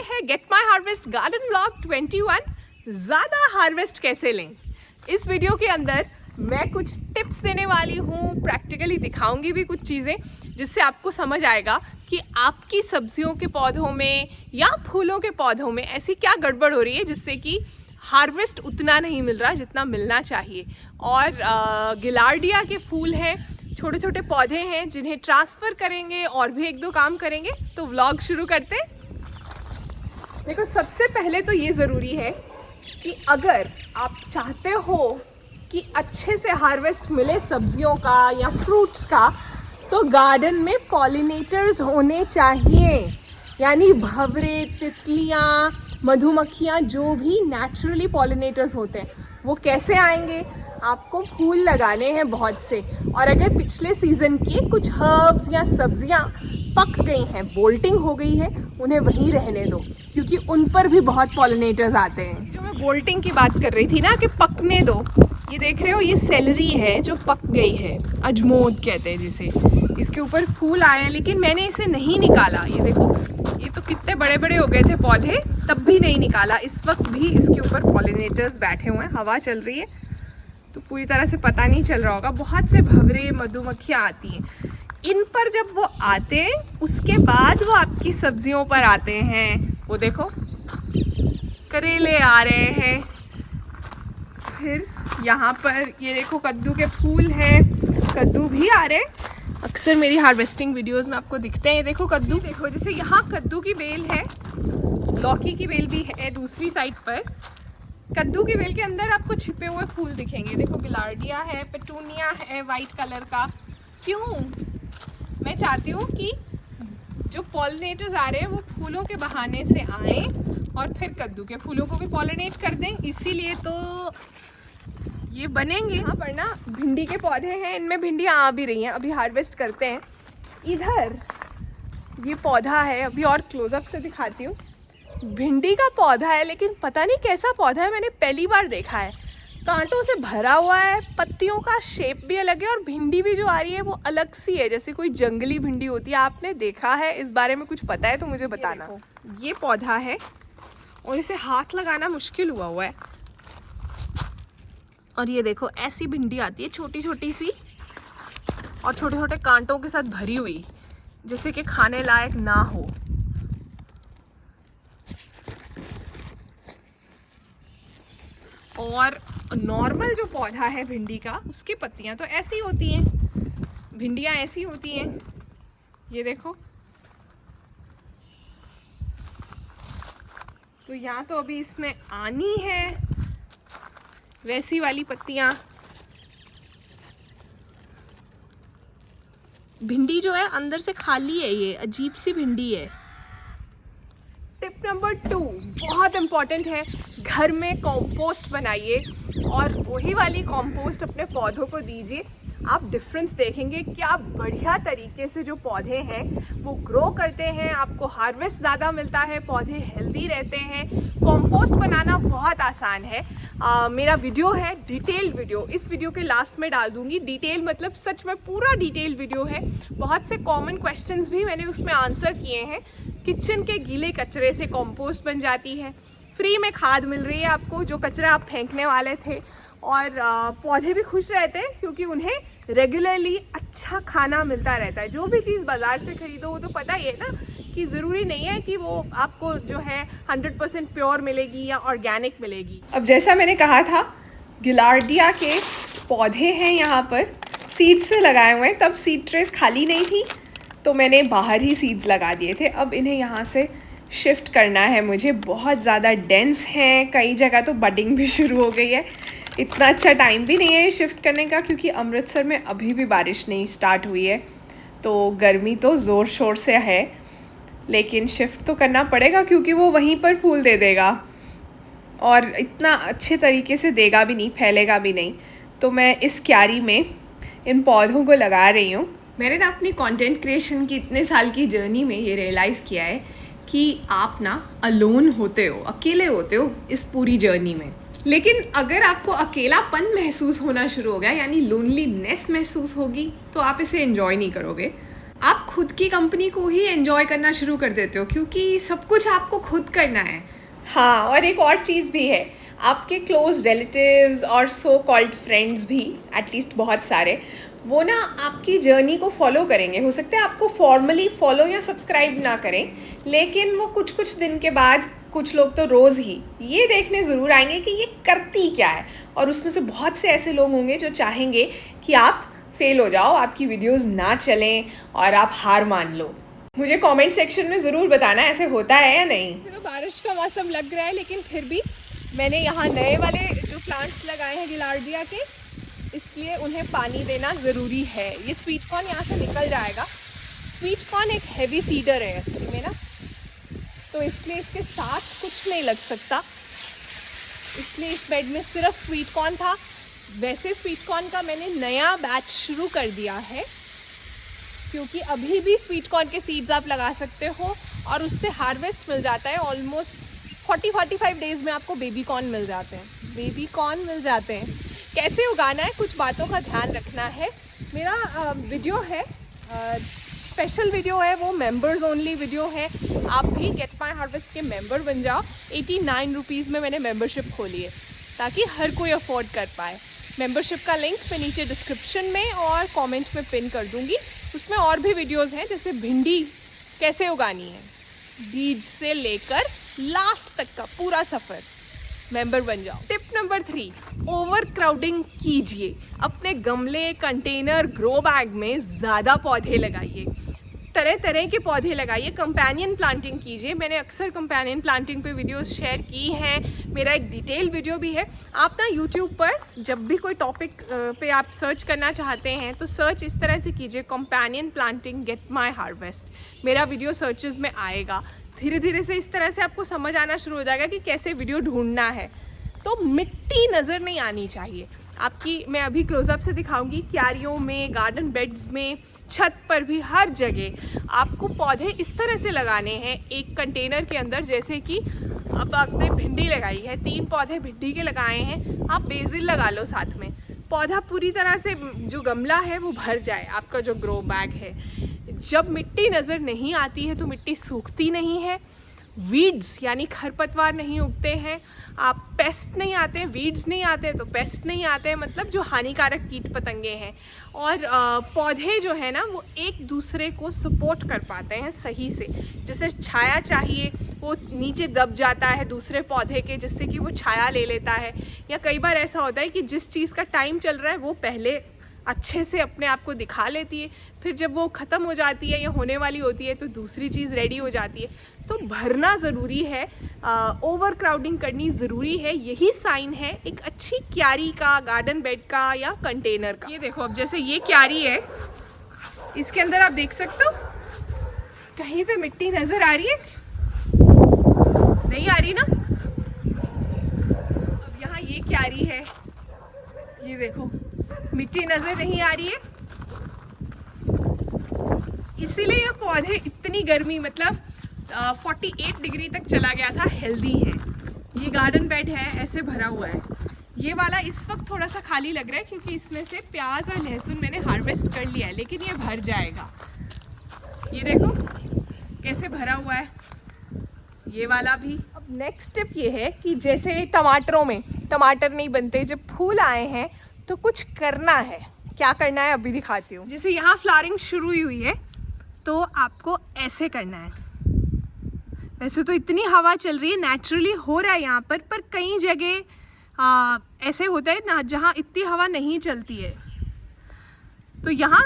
है get my harvest garden vlog 21। ज़्यादा harvest कैसे लें। इस वीडियो के अंदर मैं कुछ टिप्स देने वाली हूँ, प्रैक्टिकली दिखाऊंगी भी कुछ चीज़ें जिससे आपको समझ आएगा कि आपकी सब्जियों के पौधों में या फूलों के पौधों में ऐसी क्या गड़बड़ हो रही है जिससे कि हार्वेस्ट उतना नहीं मिल रहा जितना मिलना चाहिए। और गिलार्डिया के फूल हैं, छोटे छोटे पौधे हैं जिन्हें ट्रांसफ़र करेंगे और भी एक दो काम करेंगे। तो व्लॉग शुरू करते। देखो, सबसे पहले तो ये ज़रूरी है कि अगर आप चाहते हो कि अच्छे से हार्वेस्ट मिले सब्जियों का या फ्रूट्स का, तो गार्डन में पॉलिनेटर्स होने चाहिए। यानी भंवरे, तितलियाँ, मधुमक्खियाँ, जो भी नेचुरली पॉलिनेटर्स होते हैं, वो कैसे आएंगे? आपको फूल लगाने हैं बहुत से, और अगर पिछले सीज़न की कुछ हर्ब्स या सब्जियां पक गई हैं, बोल्टिंग हो गई है, उन्हें वहीं रहने दो, क्योंकि उन पर भी बहुत पॉलिनेटर्स आते हैं। जो मैं बोल्टिंग की बात कर रही थी ना कि पकने दो, ये देख रहे हो, ये सेलरी है जो पक गई है, अजमोद कहते हैं जिसे। इसके ऊपर फूल आए हैं लेकिन मैंने इसे नहीं निकाला। ये देखो, ये तो कितने बड़े बड़े हो गए थे पौधे, तब भी नहीं निकाला। इस वक्त भी इसके ऊपर पॉलिनेटर्स बैठे हुए हैं, हवा चल रही है तो पूरी तरह से पता नहीं चल रहा होगा। बहुत से भंवरे, मधुमक्खियाँ आती हैं। इन पर जब वो आते हैं उसके बाद वो आपकी सब्जियों पर आते हैं। वो देखो, करेले आ रहे हैं, फिर यहाँ पर ये देखो कद्दू के फूल हैं, कद्दू भी आ रहे हैं। अक्सर मेरी हार्वेस्टिंग वीडियोस में आपको दिखते हैं। ये देखो कद्दू, देखो जैसे यहाँ कद्दू की बेल है, लौकी की बेल भी है दूसरी साइड पर। कद्दू की बेल के अंदर आपको छिपे हुए फूल दिखेंगे। देखो, गिलार्डिया है, पेटूनिया है वाइट कलर का। क्यों? मैं चाहती हूँ कि जो पॉलिनेटर्स आ रहे हैं वो फूलों के बहाने से आए और फिर कद्दू के फूलों को भी पॉलिनेट कर दें, इसीलिए तो ये बनेंगे। यहाँ पर ना भिंडी के पौधे हैं, इनमें भिंडियाँ आ भी रही हैं, अभी हार्वेस्ट करते हैं। इधर ये पौधा है, अभी और क्लोजअप से दिखाती हूँ। भिंडी का पौधा है, लेकिन पता नहीं कैसा पौधा है, मैंने पहली बार देखा है। कांटों से भरा हुआ है, पत्तियों का शेप भी अलग है, और भिंडी भी जो आ रही है वो अलग सी है, जैसे कोई जंगली भिंडी होती है। आपने देखा है, इस बारे में कुछ पता है तो मुझे बताना। ये पौधा है और इसे हाथ लगाना मुश्किल हुआ है। और ये देखो, ऐसी भिंडी आती है छोटी छोटी सी और छोटे छोटे कांटों के साथ भरी हुई, जैसे कि खाने लायक ना हो। और नॉर्मल जो पौधा है भिंडी का, उसकी पत्तियां तो ऐसी होती हैं, भिंडियां ऐसी होती हैं। ये देखो, तो यहाँ तो अभी इसमें आनी है वैसी वाली पत्तियां। भिंडी जो है अंदर से खाली है, ये अजीब सी भिंडी है। टिप नंबर 2 बहुत इम्पॉर्टेंट है, घर में कंपोस्ट बनाइए और वही वाली कंपोस्ट अपने पौधों को दीजिए। आप डिफरेंस देखेंगे, क्या बढ़िया तरीके से जो पौधे हैं वो ग्रो करते हैं, आपको हार्वेस्ट ज़्यादा मिलता है, पौधे हेल्दी रहते हैं। कंपोस्ट बनाना बहुत आसान है। मेरा वीडियो है, डिटेल्ड वीडियो, इस वीडियो के लास्ट में डाल दूंगी। डिटेल मतलब सच में पूरा डिटेल्ड वीडियो है। बहुत से कॉमन क्वेश्चंस भी मैंने उसमें आंसर किए हैं। किचन के गीले कचरे से कंपोस्ट बन जाती है, फ्री में खाद मिल रही है आपको, जो कचरा आप फेंकने वाले थे। और पौधे भी खुश रहते हैं क्योंकि उन्हें रेगुलरली अच्छा खाना मिलता रहता है। जो भी चीज़ बाज़ार से खरीदो वो तो पता ही है ना कि ज़रूरी नहीं है कि वो आपको जो है 100% प्योर मिलेगी या ऑर्गेनिक मिलेगी। अब जैसा मैंने कहा था, गिलार्डिया के पौधे हैं यहाँ पर, सीड से लगाए हुए हैं। तब सीड ट्रेस खाली नहीं थी तो मैंने बाहर ही सीड्स लगा दिए थे। अब इन्हें यहाँ से शिफ्ट करना है मुझे। बहुत ज़्यादा डेंस हैं, कई जगह तो बडिंग भी शुरू हो गई है। इतना अच्छा टाइम भी नहीं है शिफ्ट करने का, क्योंकि अमृतसर में अभी भी बारिश नहीं स्टार्ट हुई है, तो गर्मी तो ज़ोर शोर से है। लेकिन शिफ्ट तो करना पड़ेगा क्योंकि वो वहीं पर फूल दे देगा और इतना अच्छे तरीके से देगा भी नहीं, फैलेगा भी नहीं। तो मैं इस क्यारी में इन पौधों को लगा रही हूँ। मैंने ना अपनी कंटेंट क्रिएशन की इतने साल की जर्नी में ये रियलाइज़ किया है कि आप ना अलोन होते हो, अकेले होते हो इस पूरी जर्नी में। लेकिन अगर आपको अकेलापन महसूस होना शुरू हो गया, यानी लोनलीनेस महसूस होगी, तो आप इसे एंजॉय नहीं करोगे। आप खुद की कंपनी को ही एंजॉय करना शुरू कर देते हो, क्योंकि सब कुछ आपको खुद करना है। हाँ, और एक और चीज़ भी है, आपके क्लोज रिलेटिव्स और सो कॉल्ड फ्रेंड्स भी, एटलीस्ट बहुत सारे, वो ना आपकी जर्नी को फॉलो करेंगे। हो सकता है आपको फॉर्मली फॉलो या सब्सक्राइब ना करें, लेकिन वो कुछ कुछ दिन के बाद कुछ लोग तो रोज़ ही ये देखने ज़रूर आएंगे कि ये करती क्या है। और उसमें से बहुत से ऐसे लोग होंगे जो चाहेंगे कि आप फेल हो जाओ, आपकी वीडियोस ना चलें और आप हार मान लो। मुझे कमेंट सेक्शन में ज़रूर बताना ऐसे होता है या नहीं। तो बारिश का मौसम लग रहा है, लेकिन फिर भी मैंने यहाँ नए वाले जो प्लांट्स लगाए हैं गिलार्डिया के, इसलिए उन्हें पानी देना ज़रूरी है। ये स्वीट कॉर्न यहाँ से निकल जाएगा। स्वीट कॉर्न एक हैवी फीडर है असली में ना, तो इसलिए इसके साथ कुछ नहीं लग सकता, इसलिए इस बेड में सिर्फ स्वीट कॉर्न था। वैसे स्वीट कॉर्न का मैंने नया बैच शुरू कर दिया है, क्योंकि अभी भी स्वीट कॉर्न के सीड्स आप लगा सकते हो और उससे हार्वेस्ट मिल जाता है। ऑलमोस्ट 40-45 डेज़ में आपको बेबी कॉर्न मिल जाते हैं। कैसे उगाना है, कुछ बातों का ध्यान रखना है। मेरा वीडियो है, स्पेशल वीडियो है, वो मेंबर्स ओनली वीडियो है। आप भी गेट माई हार्वेस्ट के मेंबर बन जाओ। 89 रुपीज़ में मैंने मेंबरशिप खोली है, ताकि हर कोई अफोर्ड कर पाए। मेंबरशिप का लिंक मैं नीचे डिस्क्रिप्शन में और कमेंट में पिन कर दूंगी। उसमें और भी वीडियोस हैं, जैसे भिंडी कैसे उगानी है, बीज से लेकर लास्ट तक का पूरा सफ़र। मेंबर बन जाओ। टिप नंबर 3, ओवर क्राउडिंग कीजिए। अपने गमले, कंटेनर, ग्रो बैग में ज़्यादा पौधे लगाइए, तरह तरह के पौधे लगाइए, कंपेनियन प्लांटिंग कीजिए। मैंने अक्सर कंपेनियन प्लांटिंग पे वीडियोस शेयर की हैं, मेरा एक डिटेल वीडियो भी है। आप ना यूट्यूब पर जब भी कोई टॉपिक पे आप सर्च करना चाहते हैं तो सर्च इस तरह से कीजिए, companion planting get my harvest. मेरा वीडियो सर्चेस में आएगा। धीरे धीरे से इस तरह से आपको समझ आना शुरू हो जाएगा कि कैसे वीडियो ढूंढना है। तो मिट्टी नज़र नहीं आनी चाहिए आपकी। मैं अभी क्लोजअप से दिखाऊंगी, क्यारियों में, गार्डन बेड्स में, छत पर भी, हर जगह आपको पौधे इस तरह से लगाने हैं एक कंटेनर के अंदर। जैसे कि अब आपने भिंडी लगाई है, 3 पौधे भिंडी के लगाए हैं, आप बेसिल लगा लो साथ में। पौधा पूरी तरह से जो गमला है वो भर जाए, आपका जो ग्रो बैग है। जब मिट्टी नज़र नहीं आती है तो मिट्टी सूखती नहीं है, वीड्स यानी खरपतवार नहीं उगते हैं, आप पेस्ट नहीं आते हैं, वीड्स नहीं आते तो पेस्ट नहीं आते हैं, मतलब जो हानिकारक कीट पतंगे हैं। और पौधे जो है ना वो एक दूसरे को सपोर्ट कर पाते हैं सही से। जैसे छाया चाहिए, वो नीचे दब जाता है दूसरे पौधे के, जिससे कि वो छाया ले लेता है। या कई बार ऐसा होता है कि जिस चीज़ का टाइम चल रहा है वो पहले अच्छे से अपने आप को दिखा लेती है, फिर जब वो ख़त्म हो जाती है या होने वाली होती है तो दूसरी चीज़ रेडी हो जाती है। तो भरना ज़रूरी है, ओवर क्राउडिंग करनी ज़रूरी है। यही साइन है एक अच्छी क्यारी का, गार्डन बेड का या कंटेनर का। ये देखो, अब जैसे ये क्यारी है, इसके अंदर आप देख सकते हो कहीं पे मिट्टी नज़र आ रही है? नहीं आ रही ना। अब यहाँ ये क्यारी है, ये देखो मिट्टी नज़र नहीं आ रही है, इसीलिए ये पौधे इतनी गर्मी, मतलब 48 डिग्री तक चला गया था, हेल्दी है। ये गार्डन बेड है, ऐसे भरा हुआ है। ये वाला इस वक्त थोड़ा सा खाली लग रहा है क्योंकि इसमें से प्याज और लहसुन मैंने हार्वेस्ट कर लिया है, लेकिन ये भर जाएगा। ये देखो कैसे भरा हुआ है, ये वाला भी। अब नेक्स्ट स्टेप ये है कि जैसे टमाटरों में टमाटर नहीं बनते, जब फूल आए हैं तो कुछ करना है। क्या करना है अभी दिखाती हूँ। जैसे यहाँ फ्लावरिंग शुरू हुई है तो आपको ऐसे करना है। वैसे तो इतनी हवा चल रही है, नेचुरली हो रहा है यहाँ पर कई जगह ऐसे होता है ना जहाँ इतनी हवा नहीं चलती है, तो यहाँ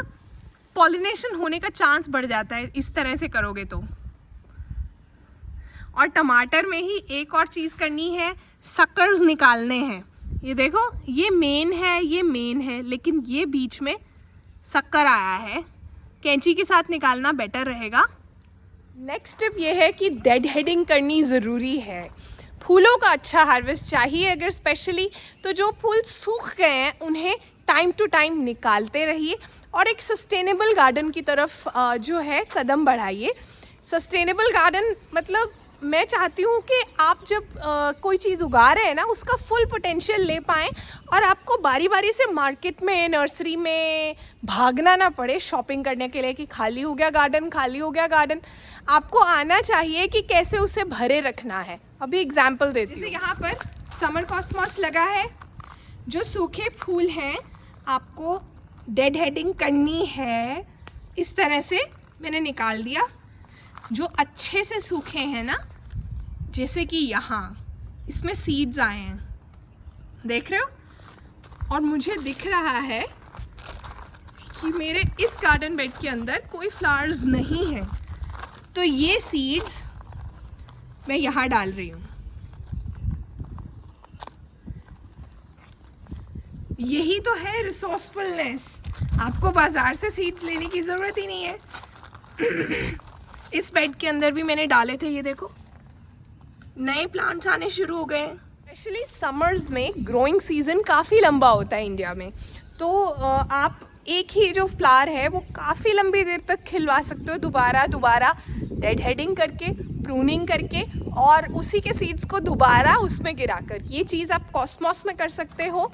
पॉलिनेशन होने का चांस बढ़ जाता है इस तरह से करोगे तो। और टमाटर में ही एक और चीज़ करनी है, सक्कर्स निकालने हैं। ये देखो, ये मेन है, ये मेन है, लेकिन ये बीच में शक्कर आया है। कैंची के साथ निकालना बेटर रहेगा। नेक्स्ट स्टेप ये है कि डेड हेडिंग करनी ज़रूरी है। फूलों का अच्छा हार्वेस्ट चाहिए अगर स्पेशली, तो जो फूल सूख गए हैं उन्हें टाइम टू टाइम निकालते रहिए और एक सस्टेनेबल गार्डन की तरफ जो है कदम बढ़ाइए। सस्टेनेबल गार्डन मतलब मैं चाहती हूँ कि आप जब कोई चीज़ उगा रहे हैं ना, उसका फुल पोटेंशियल ले पाएँ और आपको बारी बारी से मार्केट में, नर्सरी में भागना ना पड़े शॉपिंग करने के लिए कि खाली हो गया गार्डन, खाली हो गया गार्डन। आपको आना चाहिए कि कैसे उसे भरे रखना है। अभी एग्जाम्पल देती हूँ। यहाँ पर समर कॉस्मॉस लगा है। जो सूखे फूल हैं आपको डेड हेडिंग करनी है। इस तरह से मैंने निकाल दिया। जो अच्छे से सूखे हैं ना, जैसे कि यहाँ इसमें सीड्स आए हैं, देख रहे हो, और मुझे दिख रहा है कि मेरे इस गार्डन बेड के अंदर कोई फ्लावर्स नहीं है, तो ये सीड्स मैं यहाँ डाल रही हूँ। यही तो है रिसोर्सफुलनेस। आपको बाजार से सीड्स लेने की ज़रूरत ही नहीं है। इस बेड के अंदर भी मैंने डाले थे, ये देखो नए प्लांट्स आने शुरू हो गए हैं। स्पेशली समर्स में ग्रोइंग सीजन काफ़ी लंबा होता है इंडिया में, तो आप एक ही जो फ्लावर है वो काफ़ी लंबी देर तक खिलवा सकते हो, दोबारा डेड हेडिंग करके, प्रूनिंग करके, और उसी के सीड्स को दोबारा उसमें गिरा कर। ये चीज़ आप कॉस्मॉस में कर सकते हो,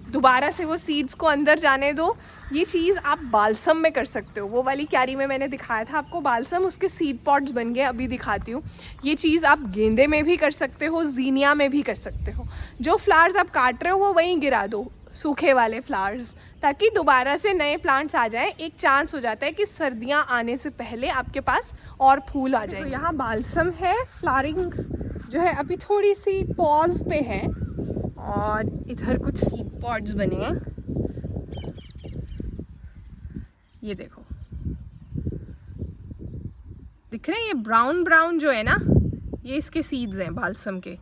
दोबारा से वो सीड्स को अंदर जाने दो। ये चीज़ आप बालसम में कर सकते हो। वो वाली क्यारी में मैंने दिखाया था आपको बालसम, उसके सीड पॉट्स बन गए, अभी दिखाती हूँ। ये चीज़ आप गेंदे में भी कर सकते हो, जीनिया में भी कर सकते हो। जो फ्लावर्स आप काट रहे हो वो वहीं गिरा दो, सूखे वाले फ्लावर्स, ताकि दोबारा से नए प्लांट्स आ जाएं। एक चांस हो जाता है कि सर्दियाँ आने से पहले आपके पास और फूल आ जाएंगे। तो यहाँ बालसम है, फ्लावरिंग जो है अभी थोड़ी सी पॉज पे है, और इधर कुछ सीड पॉट्स बने हैं, ये देखो दिख रहे हैं। ये ब्राउन जो है ना, ये इसके सीड्स हैं, बालसम के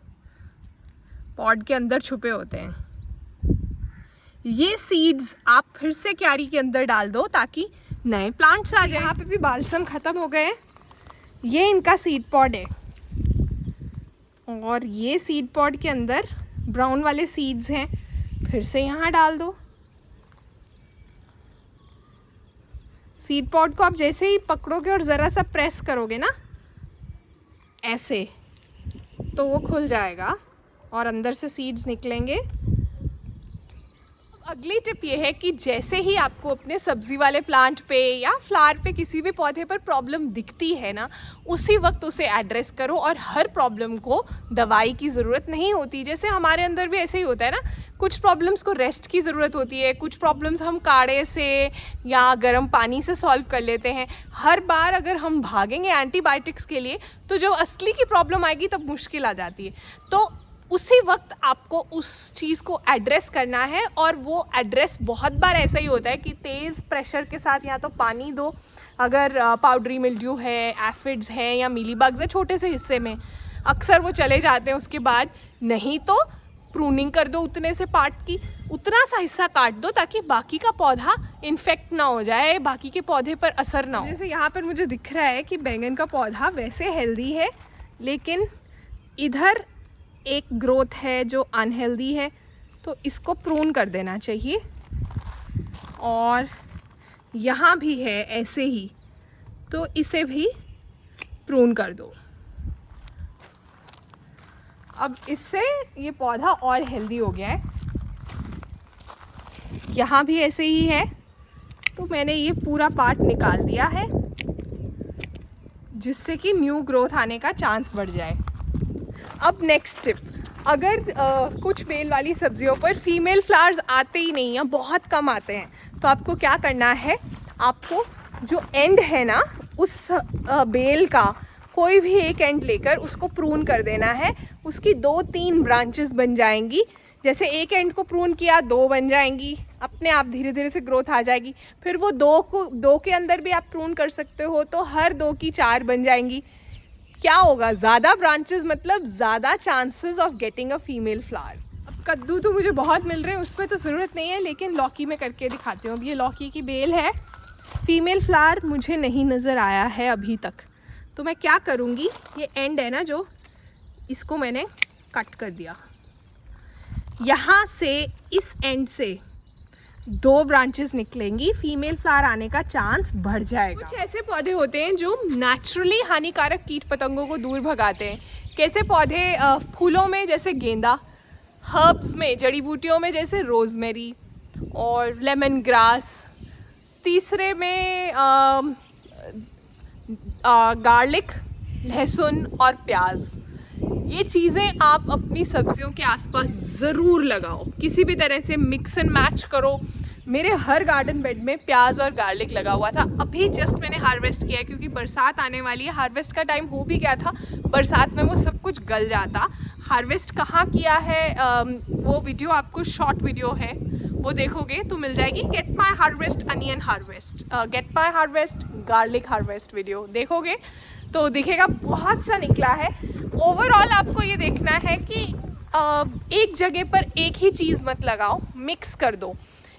पॉट के अंदर छुपे होते हैं। ये सीड्स आप फिर से क्यारी के अंदर डाल दो ताकि नए प्लांट्स आ जाए। यहाँ पे भी बालसम ख़त्म हो गए। ये इनका सीड पॉड है, और ये सीड पॉड के अंदर ब्राउन वाले सीड्स हैं, फिर से यहाँ डाल दो। सीड पॉड को आप जैसे ही पकड़ोगे और ज़रा सा प्रेस करोगे ना ऐसे, तो वो खुल जाएगा और अंदर से सीड्स निकलेंगे। अगली टिप ये है कि जैसे ही आपको अपने सब्ज़ी वाले प्लांट पे या फ्लावर पे, किसी भी पौधे पर प्रॉब्लम दिखती है ना, उसी वक्त उसे एड्रेस करो। और हर प्रॉब्लम को दवाई की ज़रूरत नहीं होती। जैसे हमारे अंदर भी ऐसे ही होता है ना, कुछ प्रॉब्लम्स को रेस्ट की ज़रूरत होती है, कुछ प्रॉब्लम्स हम काढ़े से या गर्म पानी से सॉल्व कर लेते हैं। हर बार अगर हम भागेंगे एंटीबायोटिक्स के लिए, तो जब असली की प्रॉब्लम आएगी तब मुश्किल आ जाती है। तो उसी वक्त आपको उस चीज़ को एड्रेस करना है, और वो एड्रेस बहुत बार ऐसा ही होता है कि तेज़ प्रेशर के साथ या तो पानी दो, अगर पाउडरी मिल्ड्यू है, एफिड्स हैं या मीलीबग्स है छोटे से हिस्से में, अक्सर वो चले जाते हैं उसके बाद। नहीं तो प्रूनिंग कर दो, उतने से पार्ट की उतना सा हिस्सा काट दो ताकि बाकी का पौधा इन्फेक्ट ना हो जाए, बाकी के पौधे पर असर ना हो। जैसे यहाँ पर मुझे दिख रहा है कि बैंगन का पौधा वैसे हेल्दी है, लेकिन इधर एक ग्रोथ है जो अनहेल्दी है, तो इसको प्रून कर देना चाहिए। और यहाँ भी है ऐसे ही, तो इसे भी प्रून कर दो। अब इससे ये पौधा और हेल्दी हो गया है। यहाँ भी ऐसे ही है, तो मैंने ये पूरा पार्ट निकाल दिया है, जिससे कि न्यू ग्रोथ आने का चांस बढ़ जाए। अब नेक्स्ट टिप, अगर कुछ बेल वाली सब्जियों पर फीमेल फ्लावर्स आते ही नहीं या बहुत कम आते हैं, तो आपको क्या करना है, आपको जो एंड है ना उस बेल का कोई भी एक एंड लेकर उसको प्रून कर देना है। उसकी 2-3 ब्रांचेस बन जाएंगी। जैसे एक एंड को प्रून किया, 2 बन जाएंगी, अपने आप धीरे धीरे से ग्रोथ आ जाएगी। फिर वो 2 के अंदर भी आप प्रून कर सकते हो, तो हर 2 की 4 बन जाएंगी। क्या होगा, ज़्यादा ब्रांचेस मतलब ज़्यादा chances of getting a female flower. अब कद्दू तो मुझे बहुत मिल रहे हैं, उसमें तो ज़रूरत नहीं है, लेकिन लौकी में करके दिखाती हूँ। अब ये लौकी की बेल है, फीमेल फ्लावर मुझे नहीं नज़र आया है अभी तक, तो मैं क्या करूँगी, ये एंड है ना जो, इसको मैंने कट कर दिया। यहाँ से इस एंड से 2 ब्रांचेस निकलेंगी, फीमेल फ्लावर आने का चांस बढ़ जाएगा। कुछ ऐसे पौधे होते हैं जो नेचुरली हानिकारक कीट पतंगों को दूर भगाते हैं। कैसे पौधे? फूलों में जैसे गेंदा, हर्ब्स में जड़ी बूटियों में जैसे रोजमेरी और लेमन ग्रास, तीसरे में गार्लिक, लहसुन और प्याज। ये चीज़ें आप अपनी सब्जियों के आसपास ज़रूर लगाओ, किसी भी तरह से मिक्स एंड मैच करो। मेरे हर गार्डन बेड में प्याज और गार्लिक लगा हुआ था। अभी जस्ट मैंने हार्वेस्ट किया है क्योंकि बरसात आने वाली है। हार्वेस्ट का टाइम हो भी गया था, बरसात में वो सब कुछ गल जाता। हार्वेस्ट कहाँ किया है वो वीडियो आपको शॉर्ट वीडियो है, वो देखोगे तो मिल जाएगी। Get my harvest onion harvest, get my harvest garlic harvest video देखोगे तो दिखेगा, बहुत सा निकला है। ओवरऑल आपको ये देखना है कि एक जगह पर एक ही चीज़ मत लगाओ, मिक्स कर दो।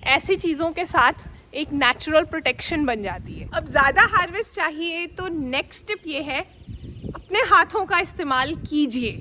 ऐसी चीज़ों के साथ एक नेचुरल प्रोटेक्शन बन जाती है। अब ज़्यादा हार्वेस्ट चाहिए तो नेक्स्ट टिप ये है, अपने हाथों का इस्तेमाल कीजिए।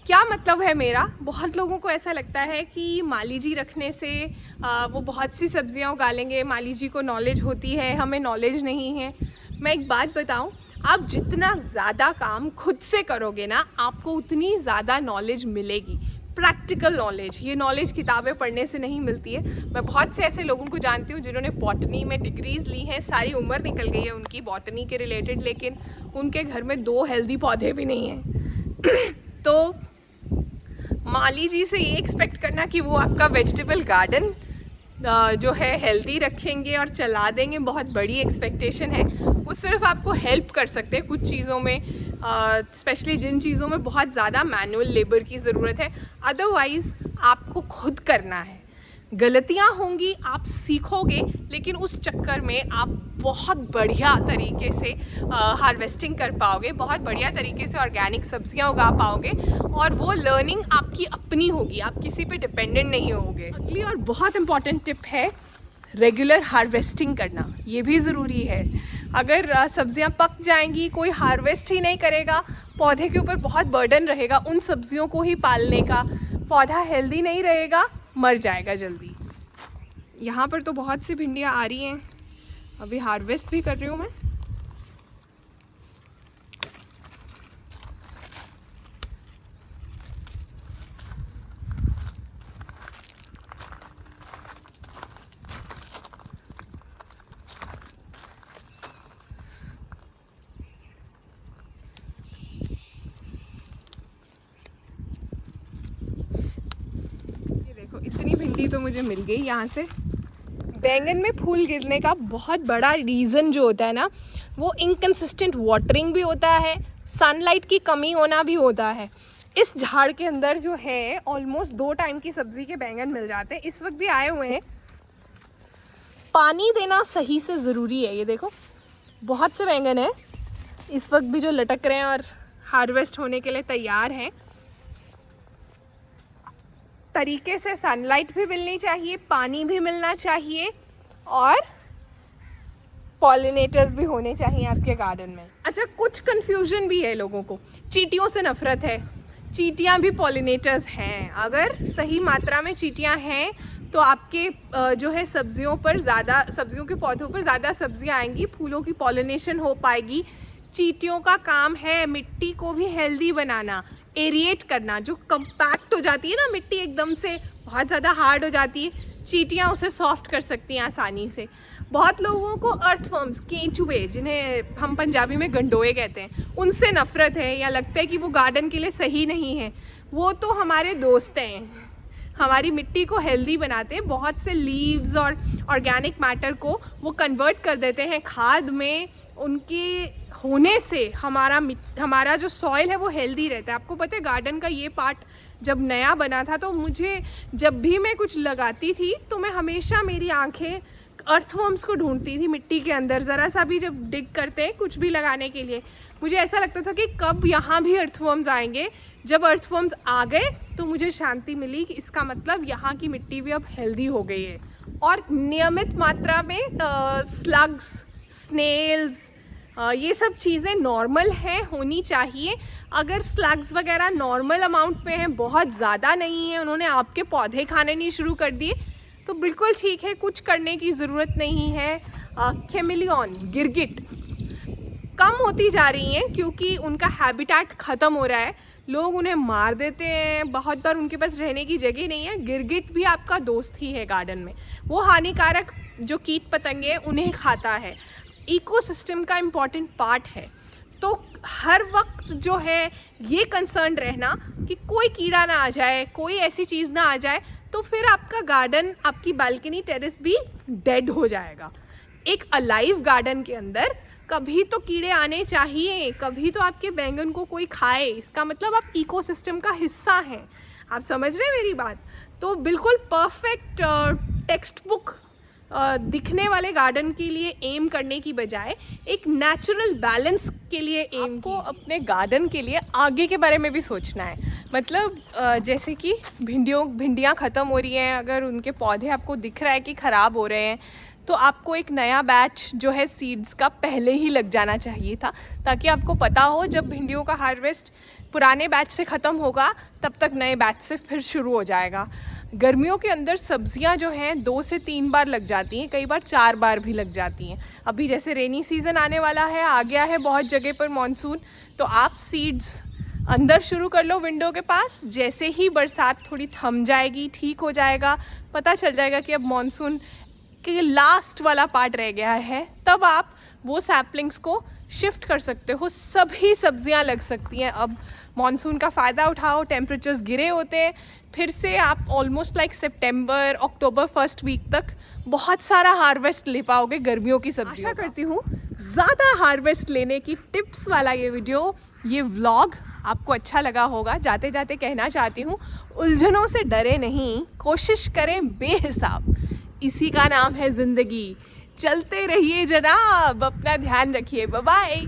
क्या मतलब है मेरा? बहुत लोगों को ऐसा लगता है कि माली जी रखने से वो बहुत सी सब्जियां उगा लेंगे, माली जी को नॉलेज होती है, हमें नॉलेज नहीं है। मैं एक बात बताऊं, आप जितना ज़्यादा काम खुद से करोगे ना, आपको उतनी ज़्यादा नॉलेज मिलेगी, प्रैक्टिकल नॉलेज। ये नॉलेज किताबें पढ़ने से नहीं मिलती है। मैं बहुत से ऐसे लोगों को जानती हूँ जिन्होंने बॉटनी में डिग्रीज़ ली हैं, सारी उम्र निकल गई है उनकी बॉटनी के रिलेटेड, लेकिन उनके घर में 2 हेल्दी पौधे भी नहीं हैं। तो माली जी से ये एक्सपेक्ट करना कि वो आपका वेजिटेबल गार्डन जो है हेल्दी रखेंगे और चला देंगे, बहुत बड़ी एक्सपेक्टेशन है। वो सिर्फ आपको हेल्प कर सकते हैं कुछ चीज़ों में, स्पेशली जिन चीज़ों में बहुत ज़्यादा मैनुअल लेबर की ज़रूरत है। अदरवाइज़ आपको खुद करना है। गलतियाँ होंगी, आप सीखोगे, लेकिन उस चक्कर में आप बहुत बढ़िया तरीके से हार्वेस्टिंग कर पाओगे, बहुत बढ़िया तरीके से ऑर्गेनिक सब्जियां उगा पाओगे और वो लर्निंग आपकी अपनी होगी, आप किसी पे डिपेंडेंट नहीं होगे। अगली और बहुत इंपॉर्टेंट टिप है रेगुलर हार्वेस्टिंग करना, ये भी ज़रूरी है। अगर सब्जियां पक जाएंगी, कोई हार्वेस्ट ही नहीं करेगा, पौधे के ऊपर बहुत बर्डन रहेगा उन सब्जियों को ही पालने का, पौधा हेल्दी नहीं रहेगा, मर जाएगा जल्दी। यहाँ पर तो बहुत सी भिंडियाँ आ रही हैं, अभी हार्वेस्ट भी कर रही हूँ मैं। इतनी भिंडी तो मुझे मिल गई यहाँ से। बैंगन में फूल गिरने का बहुत बड़ा रीज़न जो होता है ना, वो इनकंसिस्टेंट वाटरिंग भी होता है, सनलाइट की कमी होना भी होता है। इस झाड़ के अंदर जो है ऑलमोस्ट 2 टाइम की सब्जी के बैंगन मिल जाते हैं, इस वक्त भी आए हुए हैं। पानी देना सही से ज़रूरी है। ये देखो बहुत से बैंगन हैं इस वक्त भी जो लटक रहे हैं और हार्वेस्ट होने के लिए तैयार हैं। तरीके से सनलाइट भी मिलनी चाहिए, पानी भी मिलना चाहिए और पॉलिनेटर्स भी होने चाहिए आपके गार्डन में। अच्छा, कुछ कंफ्यूजन भी है लोगों को, चींटियों से नफरत है। चींटियां भी पॉलिनेटर्स हैं। अगर सही मात्रा में चींटियां हैं तो आपके जो है सब्जियों पर ज़्यादा, सब्जियों के पौधों पर ज़्यादा सब्जियां आएंगी, फूलों की पॉलिनेशन हो पाएगी। चींटियों का काम है मिट्टी को भी हेल्दी बनाना, एरिएट करना। जो कंपैक्ट हो जाती है ना मिट्टी, एकदम से बहुत ज़्यादा हार्ड हो जाती है, चींटियाँ उसे सॉफ्ट कर सकती हैं आसानी से। बहुत लोगों को अर्थवर्म्स, केंचुए, जिन्हें हम पंजाबी में गंडोए कहते हैं, उनसे नफ़रत है या लगता है कि वो गार्डन के लिए सही नहीं है। वो तो हमारे दोस्त हैं, हमारी मिट्टी को हेल्दी बनाते हैं। बहुत से लीव्स और ऑर्गेनिक मैटर को वो कन्वर्ट कर देते हैं खाद में। उनके होने से हमारा जो सॉइल है वो हेल्दी रहता है। आपको पता है गार्डन का ये पार्ट जब नया बना था तो मुझे, जब भी मैं कुछ लगाती थी तो मैं हमेशा, मेरी आंखें अर्थवर्म्स को ढूंढती थी मिट्टी के अंदर। ज़रा सा भी जब डिग करते हैं कुछ भी लगाने के लिए, मुझे ऐसा लगता था कि कब यहाँ भी अर्थवर्म्स आएंगे। जब अर्थवर्म्स आ गए तो मुझे शांति मिली कि इसका मतलब यहाँ की मिट्टी भी अब हेल्दी हो गई है। और नियमित मात्रा में स्लग्स, स्नेल्स, ये सब चीज़ें नॉर्मल हैं, होनी चाहिए। अगर स्लग्स वगैरह नॉर्मल अमाउंट में हैं, बहुत ज़्यादा नहीं है, उन्होंने आपके पौधे खाने नहीं शुरू कर दिए, तो बिल्कुल ठीक है, कुछ करने की ज़रूरत नहीं है। कैमेलियन, गिरगिट कम होती जा रही हैं क्योंकि उनका हैबिटेट ख़त्म हो रहा है, लोग उन्हें मार देते हैं, बहुत बार उनके पास रहने की जगह नहीं है। गिरगिट भी आपका दोस्त ही है गार्डन में, वो हानिकारक जो कीट पतंगे उन्हें खाता है, इकोसिस्टम का इम्पॉर्टेंट पार्ट है। तो हर वक्त जो है ये कंसर्न रहना कि कोई कीड़ा ना आ जाए, कोई ऐसी चीज़ ना आ जाए, तो फिर आपका गार्डन, आपकी बालकनी टेरेस भी डेड हो जाएगा। एक अलाइव गार्डन के अंदर कभी तो कीड़े आने चाहिए, कभी तो आपके बैंगन को कोई खाए, इसका मतलब आप इकोसिस्टम का हिस्सा हैं। आप समझ रहे हैं मेरी बात? तो बिल्कुल परफेक्ट टेक्स्ट बुक दिखने वाले गार्डन के लिए एम करने की बजाय एक नेचुरल बैलेंस के लिए एम को अपने गार्डन के लिए आगे के बारे में भी सोचना है। मतलब जैसे कि भिंडियाँ ख़त्म हो रही हैं, अगर उनके पौधे आपको दिख रहा है कि ख़राब हो रहे हैं, तो आपको एक नया बैच जो है सीड्स का पहले ही लग जाना चाहिए था, ताकि आपको पता हो जब भिंडियों का हार्वेस्ट पुराने बैच से ख़त्म होगा तब तक नए बैच से फिर शुरू हो जाएगा। गर्मियों के अंदर सब्जियां जो हैं 2 से 3 बार लग जाती हैं, कई बार 4 बार भी लग जाती हैं। अभी जैसे रेनी सीज़न आने वाला है, आ गया है बहुत जगह पर मॉनसून, तो आप सीड्स अंदर शुरू कर लो विंडो के पास। जैसे ही बरसात थोड़ी थम जाएगी, ठीक हो जाएगा, पता चल जाएगा कि अब मॉनसून के लास्ट वाला पार्ट रह गया है, तब आप वो सैपलिंग्स को शिफ्ट कर सकते हो। सभी सब्जियां लग सकती हैं। अब मॉनसून का फ़ायदा उठाओ, टेम्परेचर्स गिरे होते हैं, फिर से आप ऑलमोस्ट लाइक सितंबर अक्टूबर फर्स्ट वीक तक बहुत सारा हार्वेस्ट ले पाओगे गर्मियों की सब्जियों। आशा करती हूँ ज़्यादा हार्वेस्ट लेने की टिप्स वाला ये वीडियो, ये व्लॉग आपको अच्छा लगा होगा। जाते जाते कहना चाहती हूँ, उलझनों से डरे नहीं, कोशिश करें बेहिसाब, इसी का नाम है ज़िंदगी। चलते रहिए जनाब, अपना ध्यान रखिए, बाय बाय।